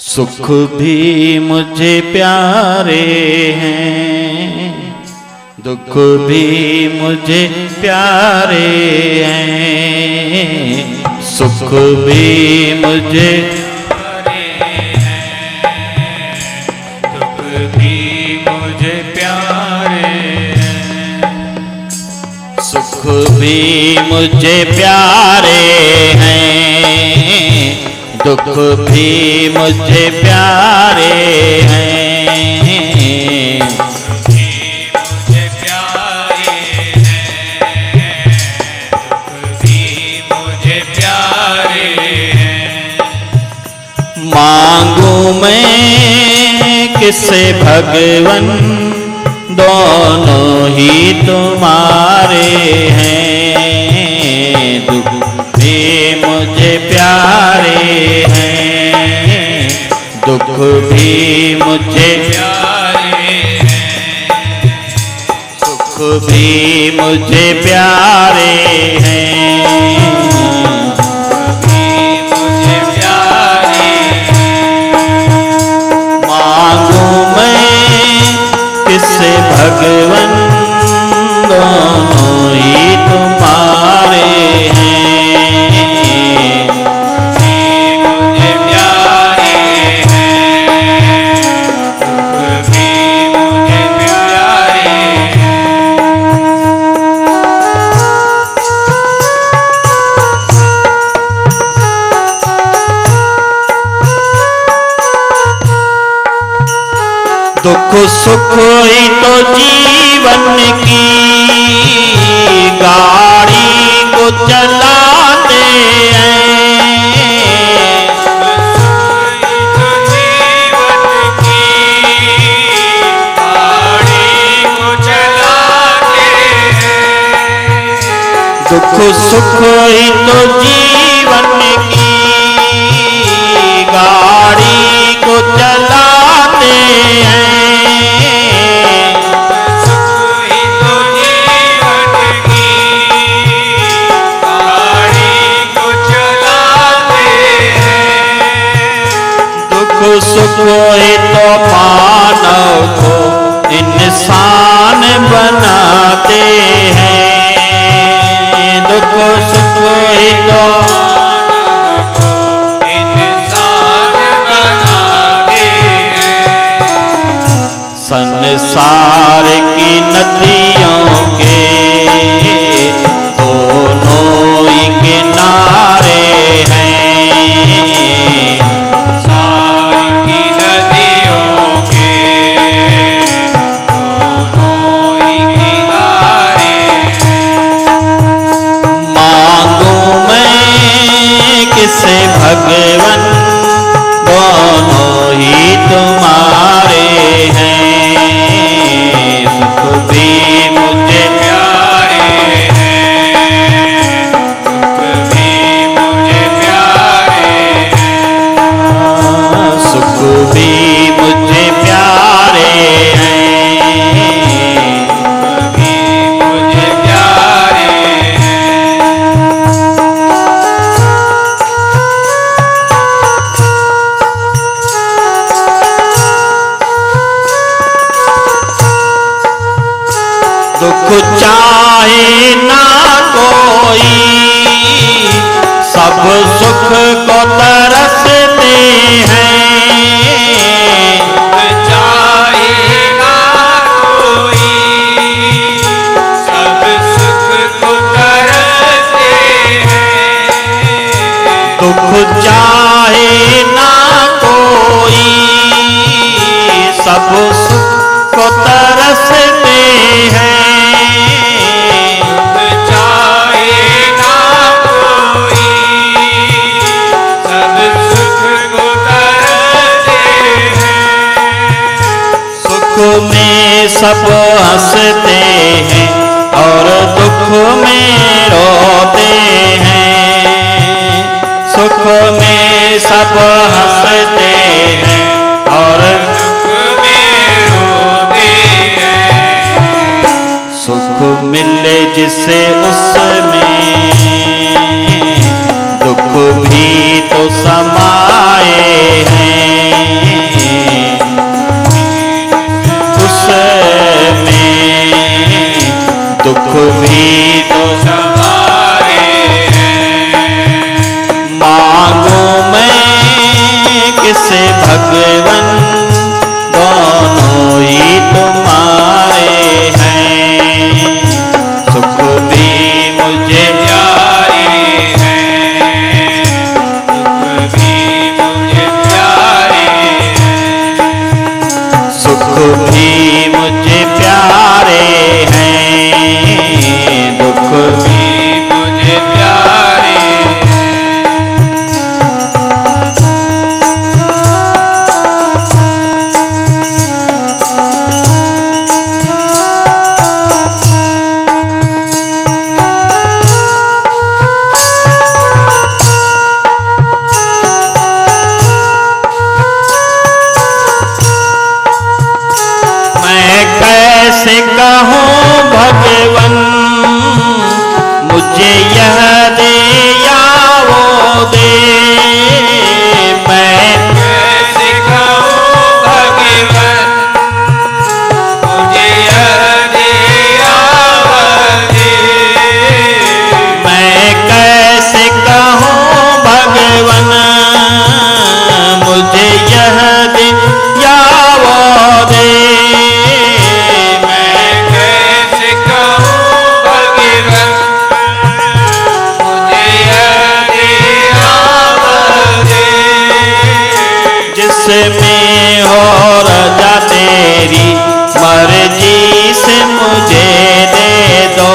सुख भी मुझे प्यारे हैं, दुख भी मुझे प्यारे हैं। सुख भी मुझे प्यारे हैं, दुख भी मुझे प्यारे हैं। सुख भी मुझे प्यारे हैं, दुख भी मुझे प्यारे हैं। मुझे प्यारे हैं, दुख भी मुझे प्यारे हैं। मांगू मैं किससे भगवन, दोनों ही तुम्हारे हैं। दुख भी मुझे प्यारे हैं, दुख भी मुझे प्यारे हैं। सुख भी मुझे प्यारे हैं, दुख भी मुझे प्यारे हैं। मांगू मैं किससे भगवन, दोनों ही तुम्हारे हैं। दुख सुख ही तो जीवन की गाड़ी को चलाते हैं। दुख जीवन की गाड़ी को चलाते हैं। दुख सुख ही तो जीवन की गाड़ी को चलाते हैं। सुख ही तो मानव को इंसान बनाते हैं। दुख सुख ही तो इंसान बनाते हैं। संसार की नदियों के दोनों ही किनारे हैं। से भगवन, दोनों ही तुम्हारे हैं। सुख भी मुझे प्यारे हैं, दुख भी मुझे प्यारे हैं। सुख भी मुझे प्यारे हैं, दुख भी मुझे प्यारे हैं। दुख चाहे ना कोई, सब सुख को तरसते हैं। दुख चाहे ना कोई, सब सुख को तरसते हैं। दुख चाहे ना कोई, सब सुख को तरसते हैं। सुख में सब हंसते हैं और दुख में रोते हैं। सुख में सब हंसते हैं और दुख में रोते हैं। सुख मिले जिसे उसमें दुख भी तो समाए हैं। भी तो सवारे हैं। मांगू मैं किसे भगवन, दोनों ही तुम्हारे हैं। सुख भी मुझे प्यारे हैं, दुख भी मुझे प्यारे हैं। सुख भी मुझे प्यारे हैं, दुख भी मुझे प्यारे हैं। मैं कैसे कहूँ भगवन, मुझे यह दे या वो दे। मैं कैसे कहूँ भगवन, मुझे यह दे या वह दे। मैं कैसे कहूँ भगवन, मुझे यह दे या वो दे। मैं कैसे कहूँ भगवन, मुझे यह दे या वह दे। जिसमें हो रजा तेरी मर्जी से मुझे दे दो।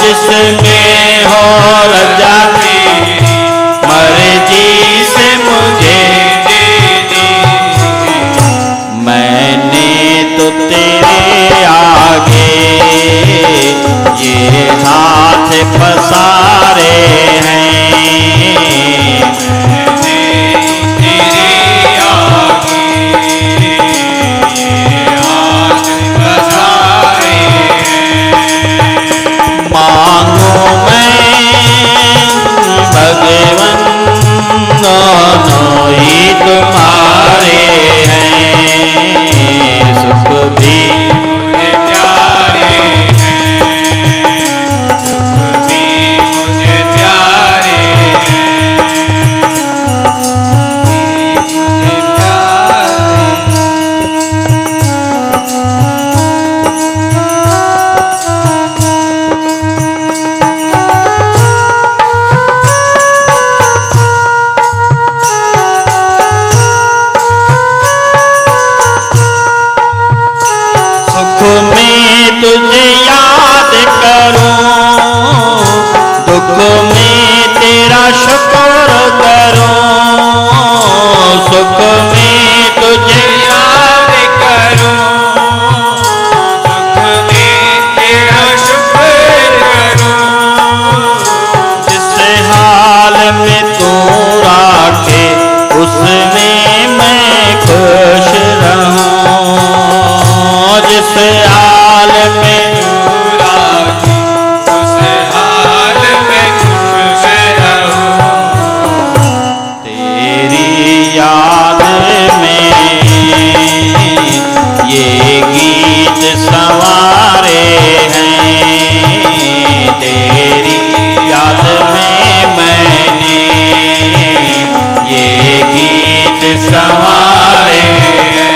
जिसमें हो रजा तेरी मर्जी से मुझे दे दी। मैंने तो तेरे आगे ये हाथ पसारे हैं। मैंने तेरे आगे ये हाथ पसारे हैं। मांगू मैं भगवन, दोनों ही तुम्हारे हैं। सुख भी मुझे प्यारे हैं, दुख भी मुझे प्यारे हैं। मुझे प्यारे सुख में तुझे याद करूं, दुख में तेरा शुक्र करूं। सुख में तुझे याद करूं, दुख में तेरा शुक्र करूं। जिस हाल में तू राखे, उसमें मैं खुश रहूं। जिस हाल में तू राजी, उस हाल में खुश रहूं। तेरी याद में ये गीत संवारे हैं। तेरी याद में मैंने ये गीत संवारे हैं।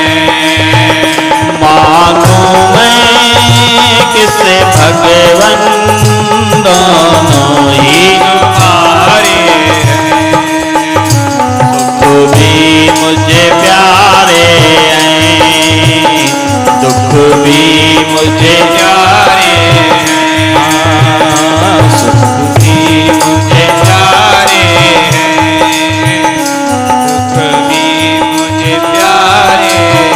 मांगू मैं किसे भगवन, दोनों ही तुम्हारे सुख भी मुझे प्यारे हैं, दुख भी मुझे प्यारे हैं, सुख भी मुझे प्यारे हैं, दुख भी मुझे प्यारे हैं।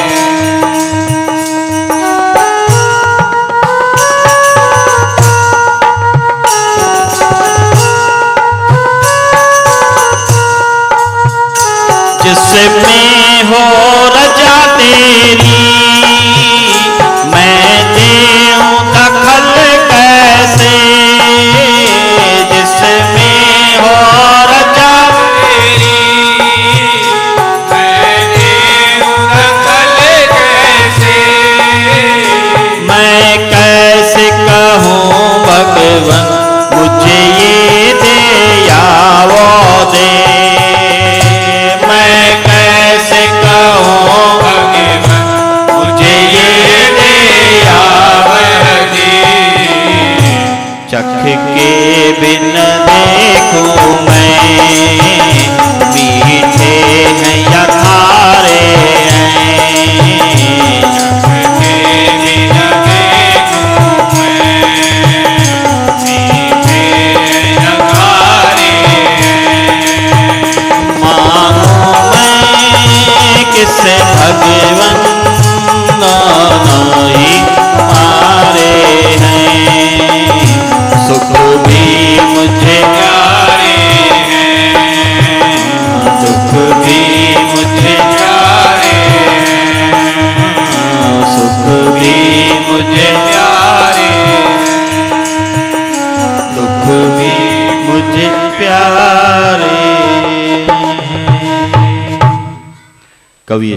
चख के बिन देखूं मैं, मीठे हैं या खारे हैं। चख के बिन देखूं मैं, मीठे या खारे हैं। मानो मैं किस भगवन नाई मारे हैं। सुख भी मुझे प्यारे हैं, दुख भी मुझे प्यारे हैं, सुख भी मुझे प्यारे दुख भी मुझे प्यारे। कवि